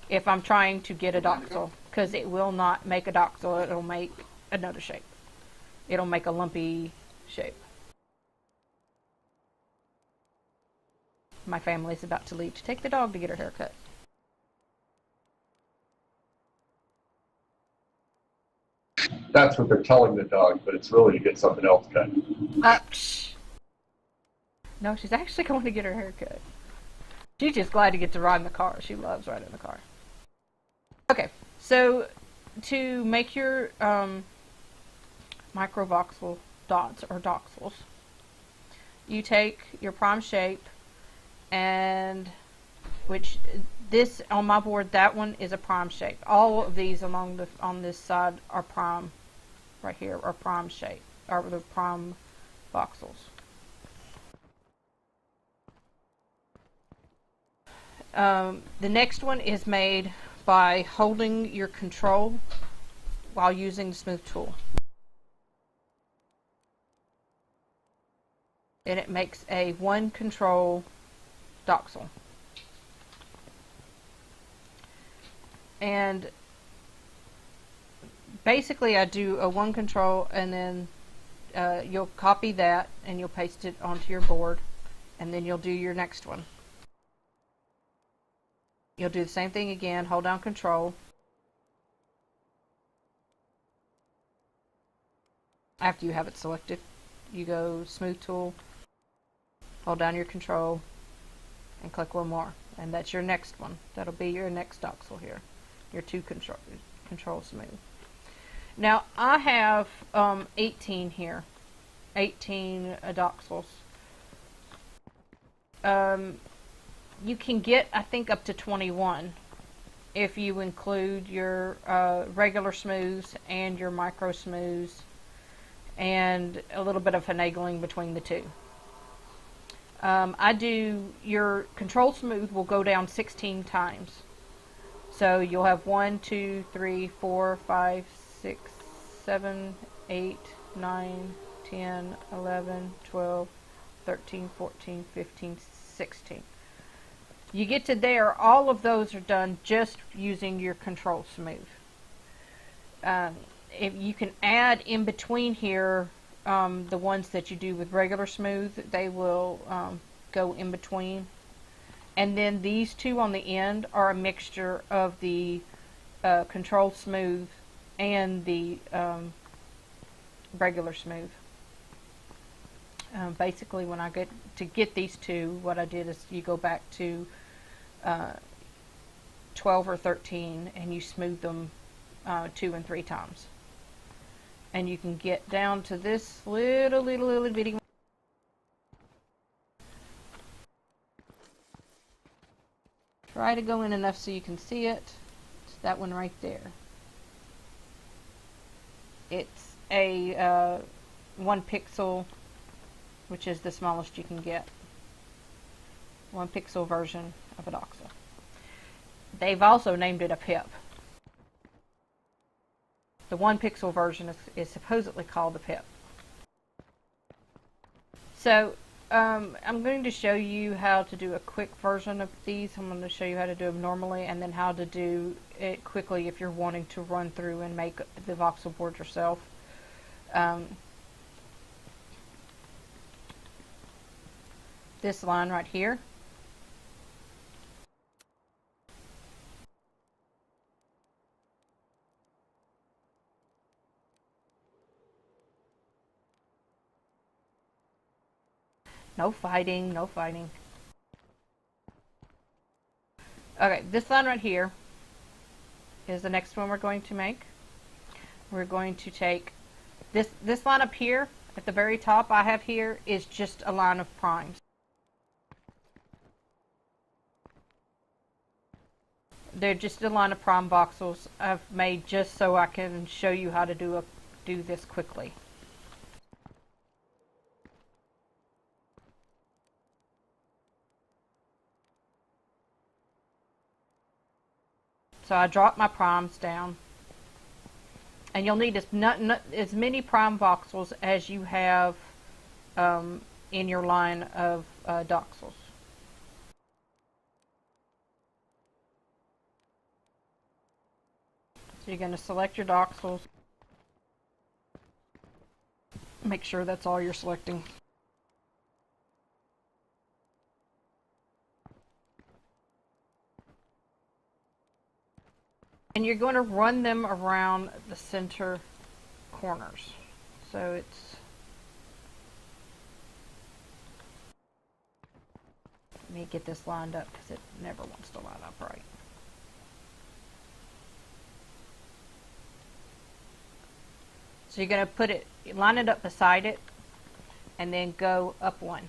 if I'm trying to get a doxel, because it will not make a doxel. It'll make another shape. It'll make a lumpy shape. My family's about to leave to take the dog to get her haircut. That's what they're telling the dog, but it's really to get something else cut. Shh. No, she's actually going to get her haircut. She's just glad to get to ride in the car. She loves riding in the car. Okay, so to make your microvoxel dots or doxels, you take your prime shape, and which this on my board, that one is a prime shape. All of these along the on this side are prime, right here are prime shape, or the prime voxels. The next one is made by holding your control while using the smooth tool. And it makes a one control doxel. And basically I do a one control, and then you'll copy that and you'll paste it onto your board, and then you'll do your next one. You'll do the same thing again, hold down control. After you have it selected, you go smooth tool, hold down your control, and click one more. And that's your next one. That'll be your next doxel here. Your two control smooth. Now I have 18 here. 18 doxels. You can get, I think, up to 21 if you include your regular smooths and your micro smooths, and a little bit of finagling between the two. I do your control smooth will go down 16 times. So you'll have 1, 2, 3, 4, 5, 6, 7, 8, 9, 10, 11, 12, 13, 14, 15, 16. You get to there, all of those are done just using your control smooth. If you can add in between here the ones that you do with regular smooth, they will go in between. And then these two on the end are a mixture of the control smooth and the regular smooth. Basically, when I get these two, what I did is you go back to 12 or 13 and you smooth them 2 and 3 times. And you can get down to this little bitty one. Try to go in enough so you can see it. It's that one right there. It's a 1 pixel, which is the smallest you can get. 1 pixel version of a doxel. They've also named it a pip. The 1 pixel version is supposedly called a pip. So I'm going to show you how to do a quick version of these. I'm going to show you how to do them normally, and then how to do it quickly if you're wanting to run through and make the voxel board yourself. This line right here. No fighting, no fighting. Okay, this line right here is the next one we're going to make. We're going to take this line up here at the very top I have here is just a line of primes. They're just a line of prime voxels I've made just so I can show you how to do this quickly. So I drop my primes down, and you'll need as many prime voxels as you have in your line of doxels. So you're going to select your doxels. Make sure that's all you're selecting. And you're going to run them around the center corners. So it's... Let me get this lined up because it never wants to line up right. So you're going to put it, line it up beside it, and then go up one.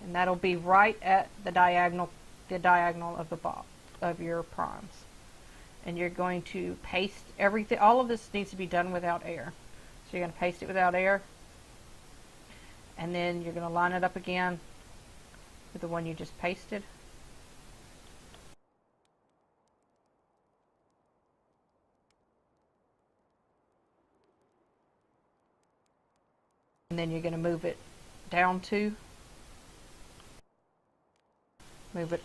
And that'll be right at the diagonal of the box of your primes. And you're going to paste everything. All of this needs to be done without air. So you're going to paste it without air. And then you're going to line it up again with the one you just pasted. And then you're going to move it down to, move it,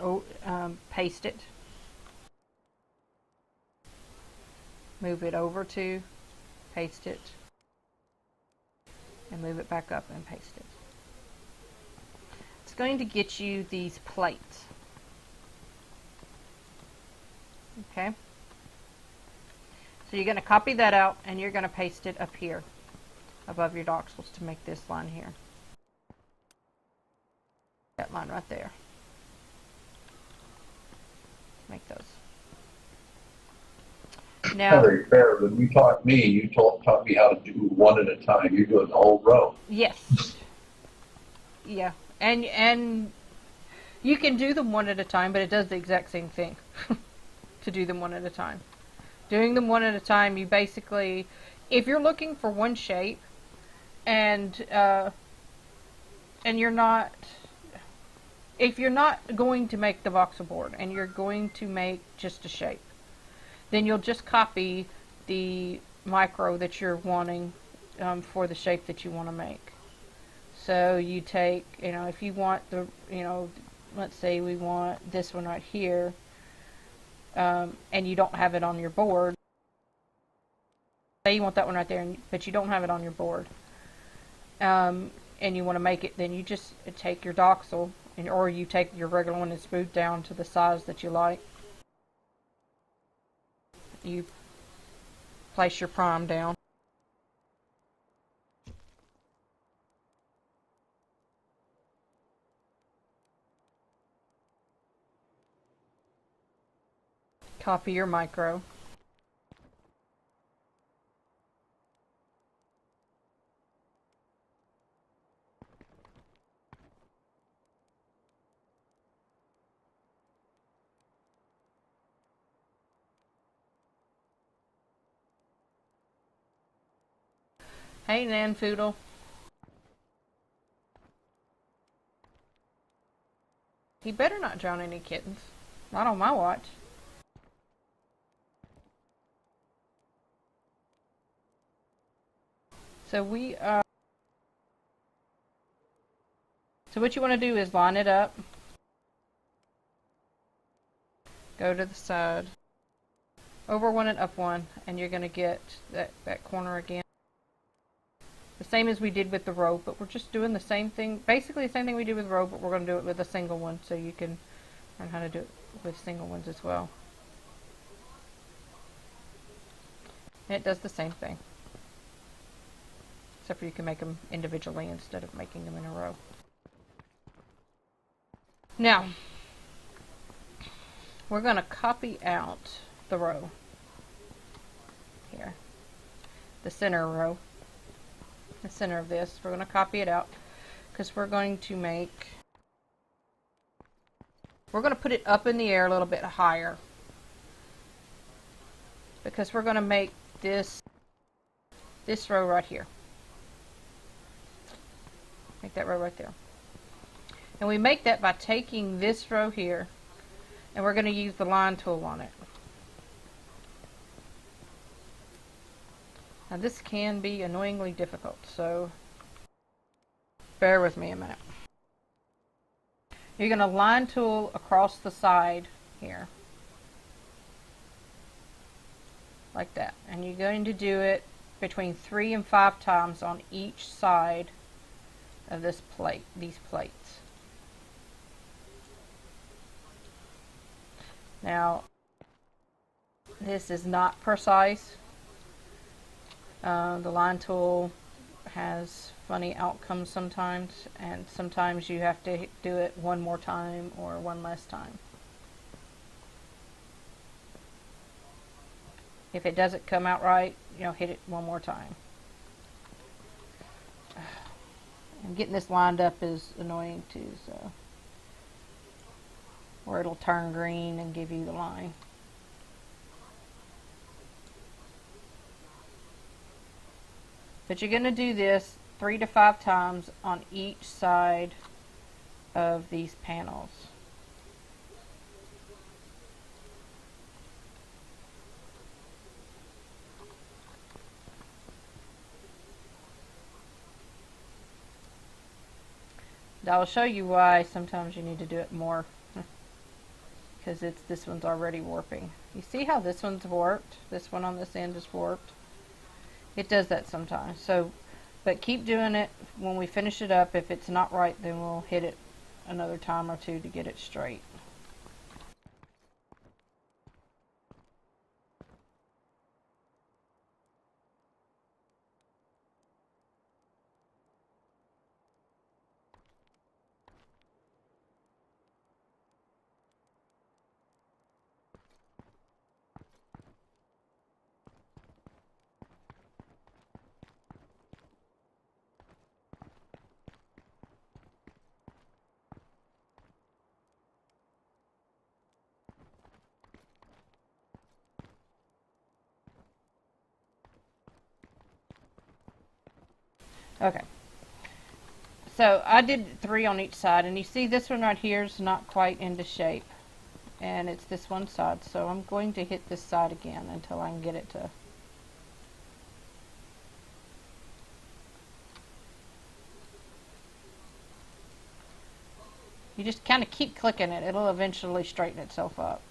paste it, move it over to, paste it, and move it back up and paste it. It's going to get you these plates. Okay? So you're going to copy that out and you're going to paste it up here above your doxels to make this line here. That line right there. Make those. Now, Very fair. When you taught me, you taught me how to do one at a time. You're doing the whole row. yes. Yeah. And you can do them one at a time, but it does the exact same thing to do them one at a time. Doing them one at a time, you basically, if you're looking for one shape and you're not, if you're not going to make the voxel board and you're going to make just a shape, then you'll just copy the micro that you're wanting for the shape that you want to make. So you take, if you want the, let's say we want this one right here, and you don't have it on your board. Say you want that one right there, but you don't have it on your board, and you want to make it, then you just take your doxel, or you take your regular one and smooth down to the size that you like. You place your prime down. Copy your micro. Hey, Nanfoodle. He better not drown any kittens. Not on my watch. So so what you want to do is line it up. Go to the side. Over one and up one, and you're going to get that corner again. The same as we did with the row, but we're just doing the same thing. Basically the same thing we did with row, but we're going to do it with a single one, so you can learn how to do it with single ones as well. And it does the same thing. Except for you can make them individually instead of making them in a row. Now, we're going to copy out the row. Here. The center row. The center of this. We're going to copy it out because we're going to put it up in the air a little bit higher. Because we're going to make this row right here. Make that row right there. And we make that by taking this row here, and we're going to use the line tool on it. Now this can be annoyingly difficult, so bear with me a minute. You're going to line tool across the side here. like that. And you're going to do it between 3 and 5 times on each side of this plate, these plates. Now, this is not precise. The line tool has funny outcomes sometimes, and sometimes you have to do it one more time or one less time. If it doesn't come out right, hit it one more time. And getting this lined up is annoying too, so or it'll turn green and give you the line. But you're going to do this 3 to 5 times on each side of these panels. I'll show you why sometimes you need to do it more, because this one's already warping. You see how this one's warped? This one on this end is warped. It does that sometimes. So, but keep doing it. When we finish it up, if it's not right, then we'll hit it another time or two to get it straight. Okay. So I did 3 on each side, and you see this one right here is not quite into shape, and it's this one side, so I'm going to hit this side again until I can get it to. You just kind of keep clicking it. It'll eventually straighten itself up.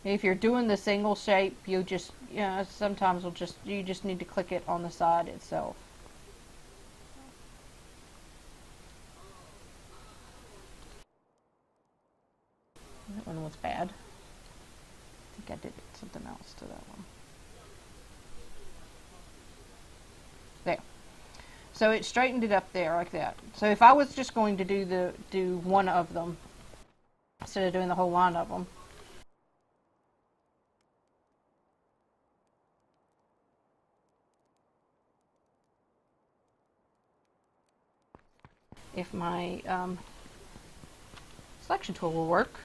If you're doing the single shape, you just, sometimes you just need to click it on the side itself. That one was bad. I think I did something else to that one. There. So it straightened it up there like that. So if I was just going to do one of them instead of doing the whole line of them, if my selection tool will work.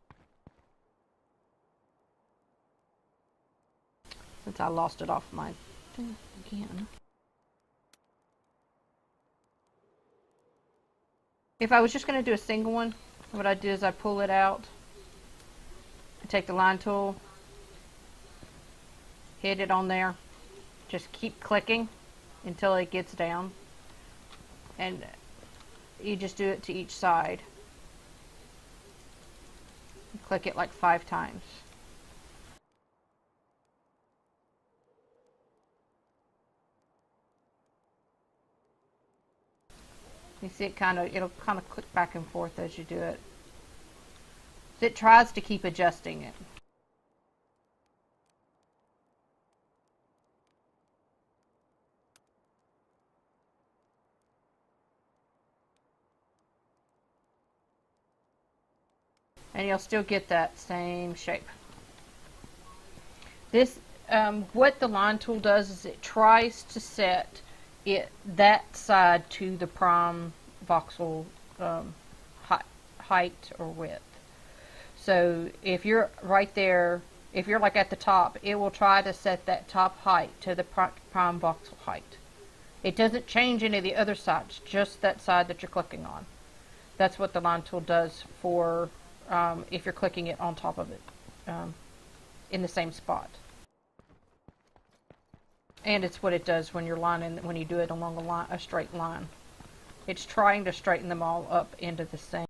Since I lost it off my thing again. If I was just going to do a single one, what I do is I pull it out, I take the line tool, hit it on there, just keep clicking until it gets down, and you just do it to each side. You click it like 5 times. You see it'll kind of click back and forth as you do it. It tries to keep adjusting it. And you'll still get that same shape. This, what the line tool does is it tries to set that side to the prime voxel height or width. So if you're right there, if you're like at the top, it will try to set that top height to the prime voxel height. It doesn't change any of the other sides, just that side that you're clicking on. That's what the line tool does for if you're clicking it on top of it in the same spot. And it's what it does when you're lining, when you do it along a straight line. It's trying to straighten them all up into the same.